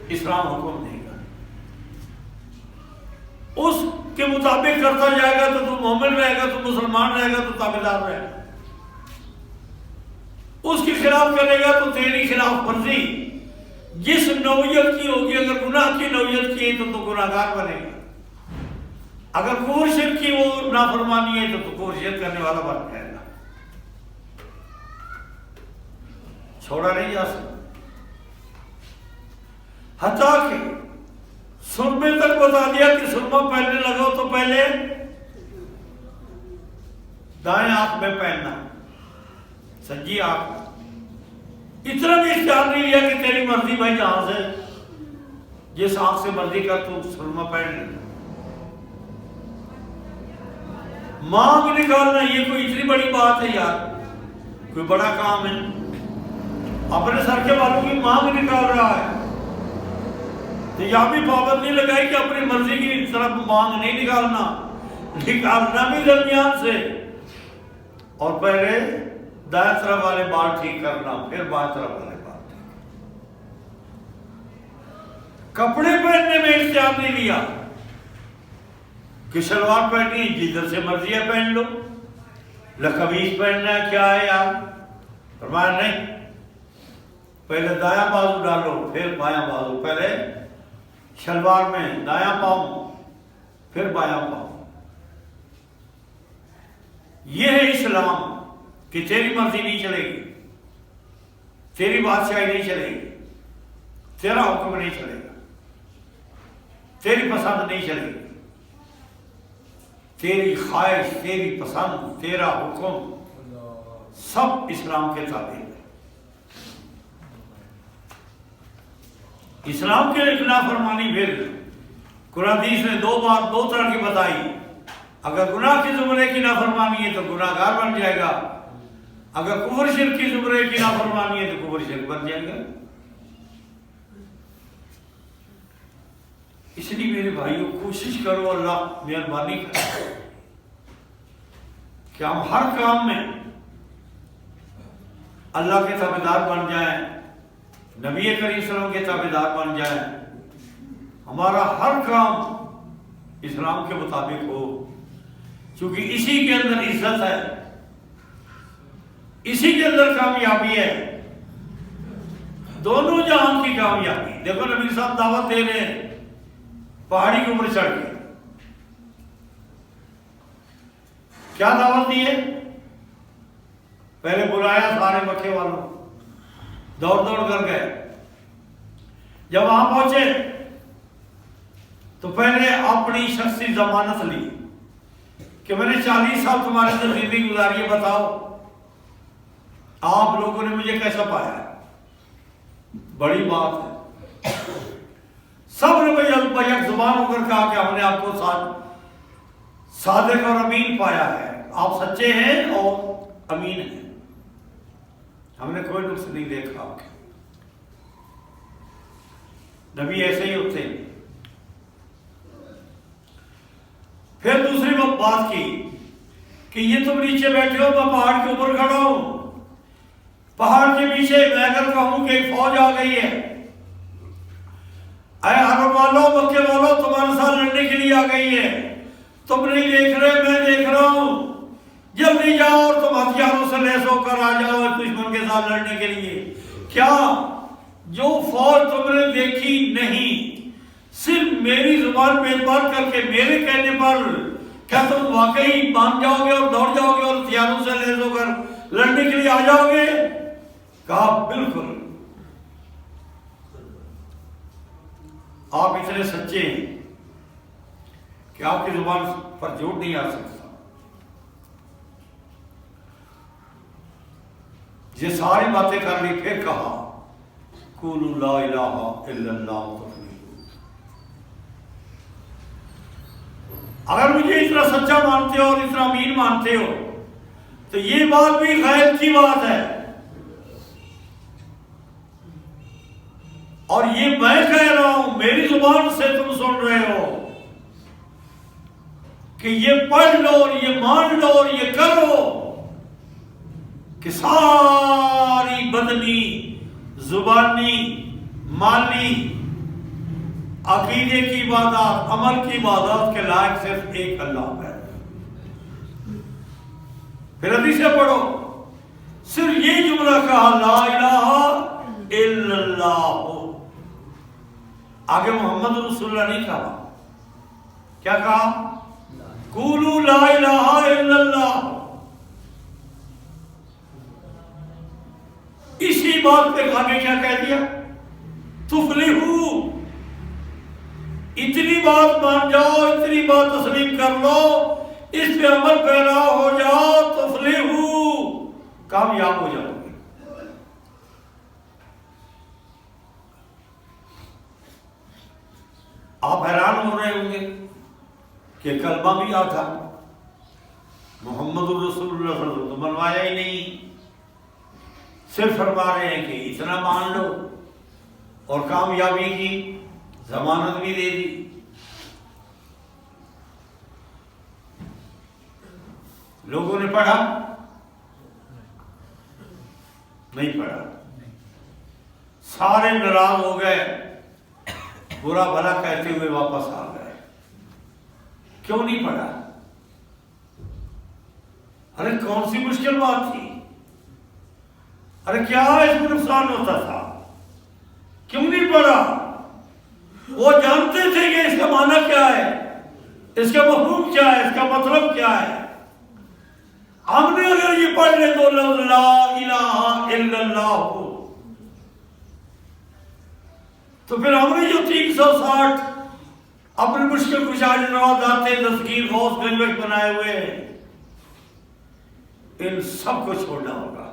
اسلام حکم دے گا، اس کے مطابق کرتا جائے گا تو مومن رہے گا، تو مسلمان رہے گا، تو تابعدار رہے گا۔ اس کے خلاف کرے گا تو تیری خلاف ورزی جس نوعیت کی ہوگی، اگر گناہ کی نوعیت کی ہے تو گناہگار بنے گا، اگر کفر شرک کی وہ نافرمانی ہے تو کفر شرک کرنے والا بن جائے گا، چھوڑا نہیں جا سکتا۔ حتیٰ کہ سرمے تک بتا دیا کہ سرما پہننے لگو تو پہلے دائیں آنکھ میں پہننا، سجی آنکھ میں۔ اتنا بھی اختیار نہیں لیا کہ تیری مرضی بھائی جہاں سے جس آنکھ سے مرضی کر تو سرما پہن لے۔ مانگ نکالنا یہ کوئی اتنی بڑی بات ہے یار، کوئی بڑا کام ہے؟ اپنے سر کے بالوں کی مانگ نکال رہا ہے تو یہاں بھی پابندی لگائی کہ اپنی مرضی کی طرف مانگ نہیں نکالنا، نکالنا بھی درمیان سے، اور پہلے دائیں طرف والے بال ٹھیک کرنا، پھر بائیں طرف والے بال ٹھیک۔ کپڑے پہننے میں اختیار نہیں لیا کہ شلوار پہنی جدھر سے مرضی ہے پہن لو، قمیص پہننا ہے کیا ہے یار؟ فرمایا نہیں، پہلے دایاں بازو ڈالو پھر بایاں بازو، پہلے شلوار میں دایاں پاؤں پھر بایاں پاؤں۔ یہ ہے اسلام کہ تیری مرضی نہیں چلے گی، تیری بادشاہی نہیں چلے گی، تیرا حکم نہیں چلے گا، تیری پسند نہیں چلے گی، تیری خواہش، تیری پسند، تیرا حکم سب اسلام کے تابع ہے۔ اسلام کے نافرمانی پھر قرآن حدیث نے دو بار دو طرح کی بتائی، اگر گناہ کی زمرے کی نافرمانی ہے تو گناہ گار بن جائے گا، اگر کفر شرک کی زمرے کی نافرمانی ہے تو کفر شرک بن جائے گا۔ اس لیے میرے بھائیوں کوشش کرو، اللہ مہربانی کرے کہ ہم ہر کام میں اللہ کے تابعدار بن جائیں، نبی کریم صلی اللہ علیہ وسلم کے تابعدار بن جائیں، ہمارا ہر کام اسلام کے مطابق ہو، چونکہ اسی کے اندر عزت ہے، اسی کے اندر کامیابی ہے، دونوں جہان کی کامیابی۔ دیکھو نبی صاحب دعوت دے رہے ہیں پہاڑی کے اوپر چڑھ کے، کیا دعوت دی ہے؟ پہلے بلایا سارے مکے والوں، دوڑ دوڑ کر گئے، جب وہاں پہنچے تو پہلے اپنی شخصی ضمانت لی کہ میں نے 40 سال تمہارے اندر زندگی گزاری ہے، بتاؤ آپ لوگوں نے مجھے کیسا پایا؟ بڑی بات ہے، سب نے یک زبان ہو کر کہا کہ ہم نے آپ کو صادق اور امین پایا ہے، آپ سچے ہیں اور امین ہیں، ہم نے کوئی نقص نہیں دیکھا آپ کے۔ نبی ایسے ہی ہوتے ہیں۔ پھر دوسری بات کی کہ یہ تم نیچے بیٹھے ہو، میں پہاڑ کے اوپر کھڑا ہوں، پہاڑ کے پیچھے میں اگر کہوں کہ ایک فوج آ گئی ہے، اے عرب والوں، مکے والوں، تمہارے ساتھ لڑنے کے لیے آ گئی ہے، تم نہیں دیکھ رہے، میں دیکھ رہا ہوں، جلدی جاؤ اور تم ہتھیاروں سے لیس ہو کر آ جاؤ دشمن کے ساتھ لڑنے کے لیے۔ کیا جو فوج تم نے دیکھی نہیں، صرف میری زبان پہ اعتبار کر کے میرے کہنے پر کیا تم واقعی مان جاؤ گے اور دوڑ جاؤ گے اور ہتھیاروں سے لیس ہو کر لڑنے کے لیے آ جاؤ گے؟ کہا بالکل، آپ اتنے سچے ہیں کہ آپ کی زبان پر جھوٹ نہیں آ سکتا۔ یہ ساری باتیں کر لی، پھر کہا قولوا لا الہ الا اللہ تفلحوا۔ اگر مجھے اتنا سچا مانتے ہو اور اتنا امین مانتے ہو تو یہ بات بھی غیب کی بات ہے، اور یہ میں کہہ رہا ہوں، میری زبان سے تم سن رہے ہو کہ یہ پڑھ لو اور یہ مان لو اور یہ کرو کہ ساری بدنی، زبانی، مالی عقیدے کی عبادات عمل کی عبادات کے لائق صرف ایک اللہ ہے. پھر حدیثیں پڑھو صرف یہ جملہ کہا لا الہ الا اللہ. آگے محمد رسول اللہ نہیں کہا. کیا کہا؟ قولوا لا الہ الا اللہ. اسی بات پہ آگے کیا کہہ دیا؟ تفلحو. اتنی بات مان جاؤ، اتنی بات تسلیم کر لو، اس پہ عمل پیرا ہو جاؤ، تفلحو، کامیاب ہو جاؤ گے. آپ حیران ہو رہے ہوں گے کہ کلمہ بھی آتا محمد الرسول اللہ صلی اللہ علیہ وسلم تو منوایا ہی نہیں، صرف فرما رہے ہیں کہ اتنا مان لو اور کامیابی کی ضمانت بھی دے دی. لوگوں نے پڑھا نہیں پڑھا، سارے ناراض ہو گئے، برا بھلا کہتے ہوئے واپس آ گئے. کیوں نہیں پڑھا؟ ارے کون سی مشکل بات تھی؟ ارے کیا اس میں نقصان ہوتا تھا؟ کیوں نہیں پڑھا؟ وہ جانتے تھے کہ اس کا معنی کیا ہے، اس کا مفہوم کیا ہے، اس کا مطلب کیا ہے. ہم نے اگر یہ پڑھ لے تو لا الہ الا اللہ ہو، تو پھر ہم نے جو 360 اپنے مشکل کشا جنرات آتے دستگیر غوث گنجوش بنائے ہوئے ہیں، ان سب کو چھوڑنا ہوگا.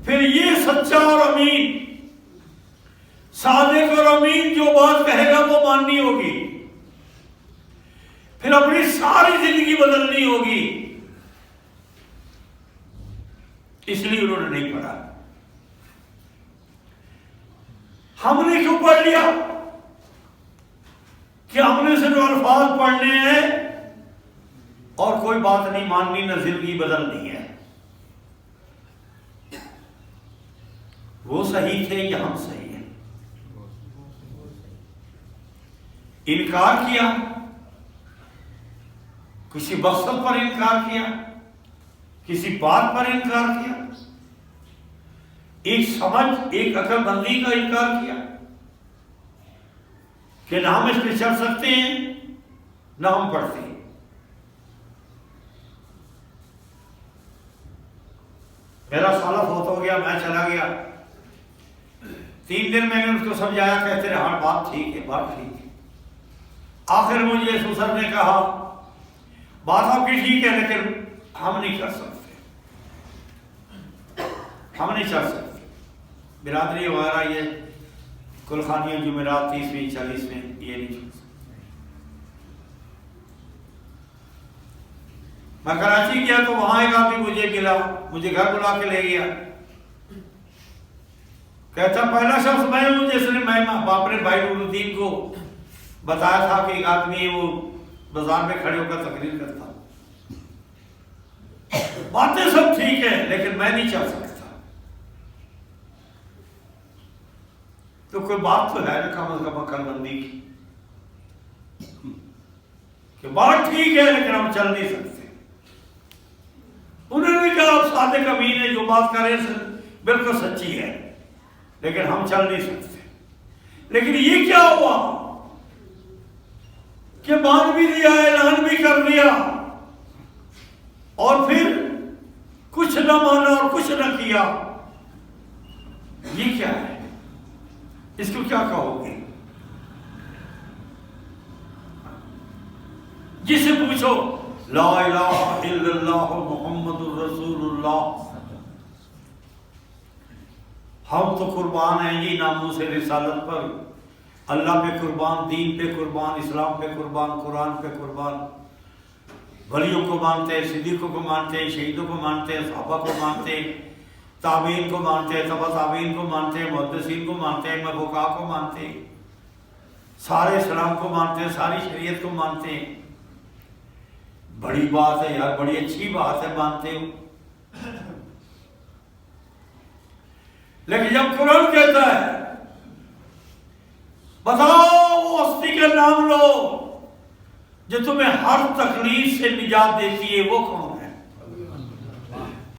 پھر یہ سچا اور امین، صادق اور امین جو بات کہے گا وہ ماننی ہوگی، پھر اپنی ساری زندگی بدلنی ہوگی. اس لیے انہوں نے نہیں پڑھا. ہم نے کیوں پڑھ لیا؟ کہ ہم نے صرف الفاظ پڑھنے ہیں اور کوئی بات نہیں ماننی، نہ زندگی بدلنی ہے. وہ صحیح تھے یا ہم صحیح ہیں؟ انکار کیا، کسی مقصد پر انکار کیا، کسی بات پر انکار کیا، ایک سمجھ ایک عقل بندی کا انکار کیا کہ نہ ہم اس پہ چل سکتے ہیں نہ ہم پڑھتے ہیں. میرا سالہ فوت ہو گیا، میں چلا گیا، 3 دن میں نے اس کو سمجھایا، کہتے رہے ہاں بات ٹھیک ہے، بات ٹھیک ہے. آخر مجھے سسر نے کہا بات آپ کی ٹھیک ہے لیکن ہم نہیں کر سکتے، ہم نہیں چل سکتے. برادری وغیرہ یہ کلخانیاں جمعرات 30ویں 40ویں یہ نہیں چل سکتے. میں کراچی گیا تو وہاں ایک آدمی مجھے ملا، مجھے گھر بلا کے لے گیا. کہتا پہلا شخص میں ہوں جس نے میں اپنے بھائی نور الدین کو بتایا تھا کہ ایک آدمی وہ بازار میں کھڑے ہو کر تقریر کرتا. باتیں سب ٹھیک ہے لیکن میں نہیں چل سکتا. تو کوئی بات تو ہے نا کم از کم عقل مندی کی کہ بات ٹھیک ہے لیکن ہم چل نہیں سکتے. انہوں نے کہا آپ صادق امین ہے، جو بات کر رہے ہیں بالکل سچی ہے لیکن ہم چل نہیں سکتے. لیکن یہ کیا ہوا کہ مان بھی دیا، اعلان بھی کر دیا اور پھر کچھ نہ مانا اور کچھ نہ کیا. یہ کیا ہے؟ اس کو کیا کہو گے؟ جسے پوچھو لا الہ الا اللہ محمد الرسول اللہ، ہم تو قربان ہیں جی ناموس رسالت پر، اللہ پہ قربان، دین پہ قربان، اسلام پہ قربان، قرآن پہ قربان. ولیوں کو مانتے ہیں، صدیقوں کو مانتے ہیں، شہیدوں کو مانتے ہیں، صحابہ کو مانتے ہیں، تابعین کو مانتے ہیں، تبع تابعین کو مانتے ہیں، محدثین کو مانتے ہیں، فقہا کو مانتے ہیں، سارے اسلام کو مانتے ہیں، ساری شریعت کو مانتے ہیں. بڑی بات ہے یار، بڑی اچھی بات ہے، مانتے ہو. لیکن جب قرآن کہتا ہے بتاؤ وہ ہستی کا نام لو جو تمہیں ہر تکلیف سے نجات دیتی ہے، وہ کون ہے؟